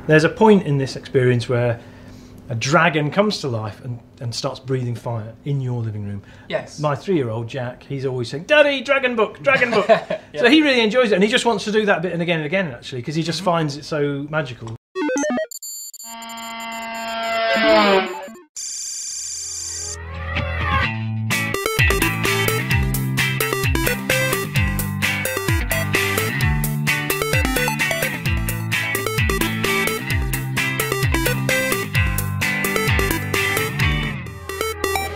There's a point in this experience where a dragon comes to life and starts breathing fire in your living room. Yes. My 3-year-old Jack, he's always saying, "Daddy, dragon book, dragon book." Yeah. So he really enjoys it, and he just wants to do that bit and again, actually, because he just finds it so magical.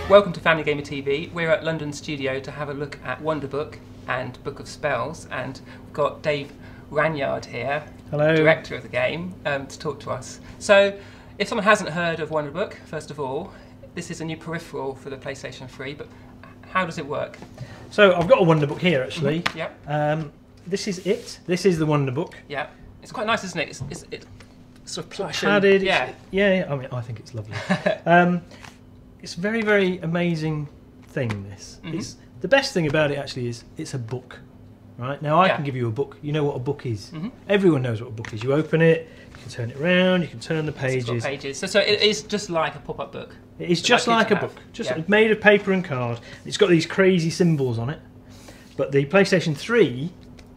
Welcome to Family Gamer TV. We're at London studio to have a look at Wonderbook and Book of Spells, and we've got Dave Ranyard here, Hello. Director of the game, to talk to us. So, if someone hasn't heard of Wonderbook, first of all, this is a new peripheral for the PlayStation 3, but how does it work? So I've got a Wonderbook here, actually. Yep. This is it. This is the Wonderbook. Yeah. It's quite nice, isn't it? It's sort of plush. Padded. Yeah. Yeah. I mean, I think it's lovely. It's a very, very amazing thing, this. It's, the best thing about it actually is it's a book, right? Now I can give you a book. You know what a book is. Everyone knows what a book is. You open it, you can turn it around, you can turn the pages. It's got pages. So it is just like a pop-up book. It is just like a book, just made of paper and card. It's got these crazy symbols on it. But the PlayStation 3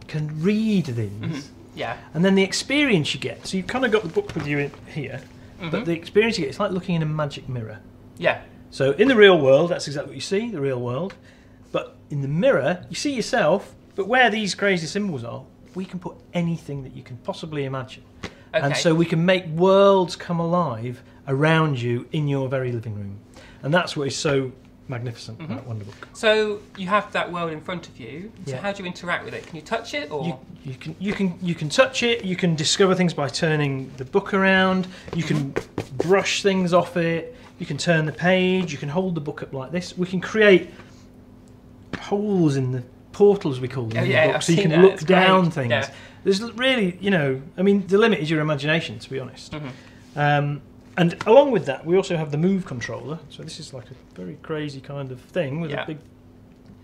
can read these. Yeah. And then the experience you get, so you've kind of got the book with you in here, but the experience you get, it's like looking in a magic mirror. Yeah. So in the real world, that's exactly what you see, the real world. But in the mirror, you see yourself, but where these crazy symbols are, we can put anything that you can possibly imagine. Okay. And so we can make worlds come alive around you in your very living room. And that's what is so magnificent about Wonderbook. So you have that world in front of you. So how do you interact with it? Can you touch it, or you can touch it? You can discover things by turning the book around. You can brush things off it. You can turn the page. You can hold the book up like this. We can create holes in the portals, we call them, in the book, so you can look down things. Yeah. There's really, you know, I mean, the limit is your imagination, to be honest. And along with that, we also have the Move controller. So this is like a very crazy kind of thing with a big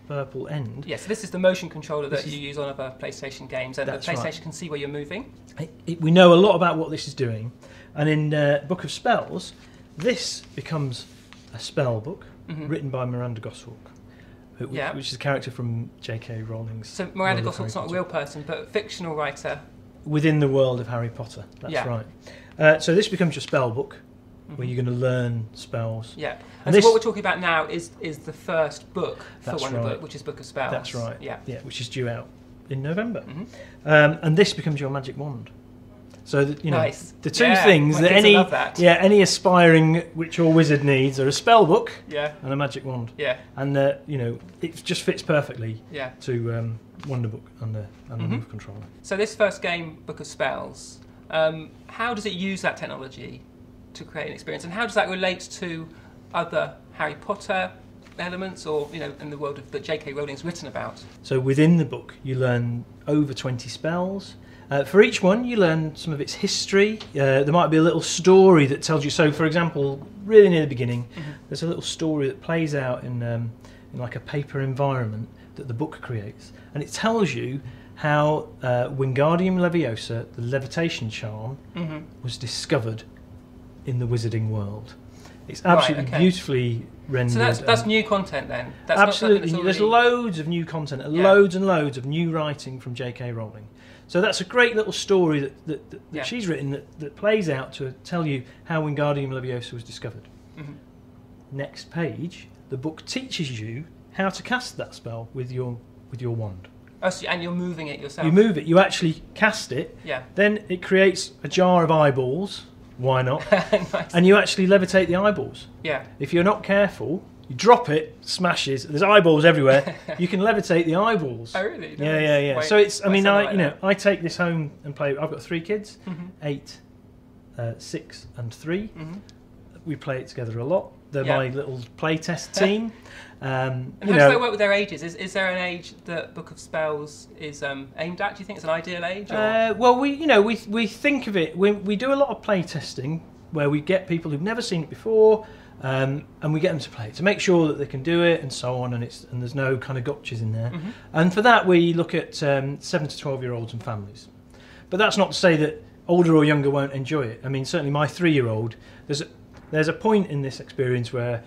purple end. Yeah, so this is the motion controller that you use on other PlayStation games, and the PlayStation can see where you're moving. We know a lot about what this is doing. And in Book of Spells, this becomes a spell book written by Miranda Goshawk, which is a character from J.K. Rowling's. So Miranda Goshawk's not a real person, but a fictional writer within the world of Harry Potter. That's right. So this becomes your spell book, where you're going to learn spells. Yeah. And so what we're talking about now is the first book for Wonderbook, which is Book of Spells. That's right. Yeah. Which is due out in November. And this becomes your magic wand. So that, you know, the two things that any aspiring witch or wizard needs are a spell book and a magic wand. Yeah. And you know, it just fits perfectly to Wonderbook and the Move controller. So this first game, Book of Spells, how does it use that technology to create an experience, and how does that relate to other Harry Potter elements, or, you know, in the world that J.K. Rowling's written about? So within the book, you learn over 20 spells. For each one, you learn some of its history. There might be a little story that tells you. So, for example, really near the beginning, there's a little story that plays out in like a paper environment that the book creates, and it tells you how Wingardium Leviosa, the levitation charm, was discovered in the wizarding world. It's absolutely beautifully rendered. So that's new content then? That's absolutely. There's loads of new content, and loads and loads of new writing from J.K. Rowling. So that's a great little story that she's written that plays out to tell you how Wingardium Leviosa was discovered. Next page, the book teaches you how to cast that spell with your wand. Oh, so, and you're moving it yourself? You move it. You actually cast it. Yeah. Then it creates a jar of eyeballs. Why not? Nice. And you actually levitate the eyeballs. Yeah. If you're not careful, you drop it, smashes. There's eyeballs everywhere. You can levitate the eyeballs. Oh, really? Nice. Yeah. Wait, so it's. I mean, I take this home and play. I've got 3 kids, 8, 6, and 3. We play it together a lot. They're my little playtest team. And how does that work with their ages? Is there an age that Book of Spells is aimed at? Do you think it's an ideal age? Well, we think of it. We do a lot of play testing where we get people who've never seen it before. And we get them to play it to make sure that they can do it and so on, and there's no kind of gotchas in there. And for that we look at 7 to 12-year-olds and families. But that's not to say that older or younger won't enjoy it. I mean, certainly my 3-year-old, there's a point in this experience where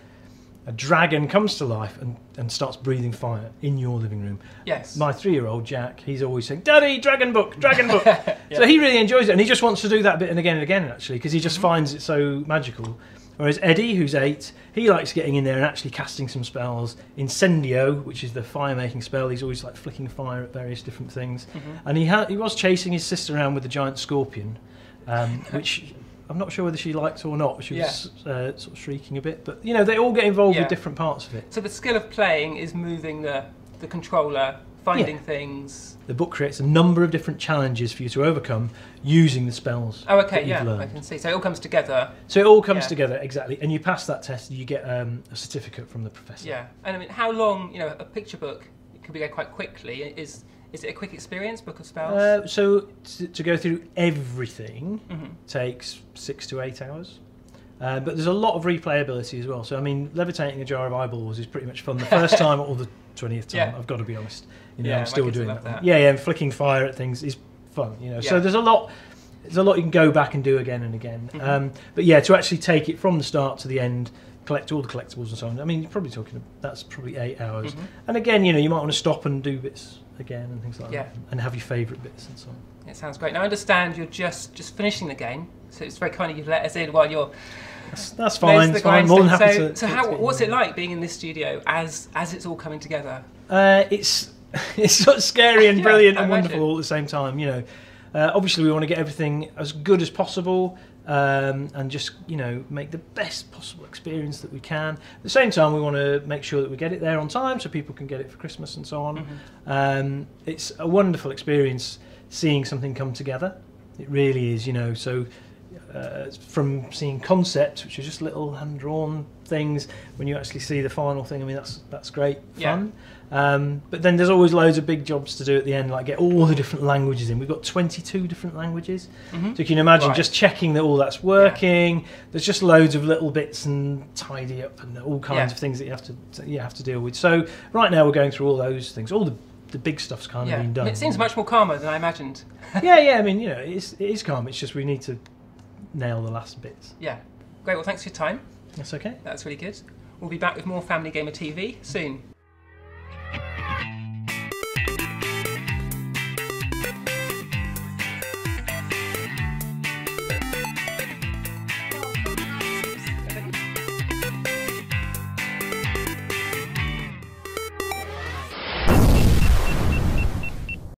a dragon comes to life and starts breathing fire in your living room. Yes. My 3-year-old Jack, he's always saying, "Daddy, dragon book, dragon book." Yeah. So he really enjoys it, and he just wants to do that bit and again, actually, because he just finds it so magical. Whereas Eddie, who's 8, he likes getting in there and actually casting some spells. Incendio, which is the fire-making spell, he's always like flicking fire at various different things. And he was chasing his sister around with a giant scorpion, which I'm not sure whether she liked or not. She was sort of shrieking a bit. But, you know, they all get involved with different parts of it. So the skill of playing is moving the controller, finding things. The book creates a number of different challenges for you to overcome using the spells that you've learned. I can see. So it all comes together. So it all comes together, exactly. And you pass that test and you get a certificate from the professor. Yeah. And I mean, how long, you know, a picture book, it could be going quite quickly. Is it a quick experience, Book of Spells? So to go through everything takes 6 to 8 hours. But there's a lot of replayability as well. So, I mean, levitating a jar of eyeballs is pretty much fun the first time or the 20th time, I've got to be honest. You know, I'm still doing that. Yeah, and flicking fire at things is fun, you know. So there's a lot you can go back and do again and again. But yeah, to actually take it from the start to the end, collect all the collectibles and so on, I mean, you're probably talking, that's probably 8 hours. And again, you know, you might want to stop and do bits again and things like that, and have your favourite bits and so on. It sounds great. Now I understand you're just finishing the game, so it's very kind of you to let us in while you're... That's fine, it's fine. More than happy to... So what's it like being in this studio as it's all coming together? It's sort of scary and brilliant and wonderful all at the same time, you know. Obviously we want to get everything as good as possible and just, you know, make the best possible experience that we can. At the same time, we want to make sure that we get it there on time so people can get it for Christmas and so on. It's a wonderful experience seeing something come together. It really is, you know. So from seeing concepts, which are just little hand-drawn things, when you actually see the final thing, I mean, that's great fun. But then there's always loads of big jobs to do at the end, like get all the different languages in. We've got 22 different languages. So you can imagine just checking that all that's working. There's just loads of little bits and tidy up and all kinds of things that you have to deal with. So right now we're going through all those things. All the big stuff's kind of been done. It seems much more calmer than I imagined. I mean, you know, it is calm. It's just we need to nail the last bits. Yeah. Great, well thanks for your time. That's okay. That's really good. We'll be back with more Family Gamer TV soon.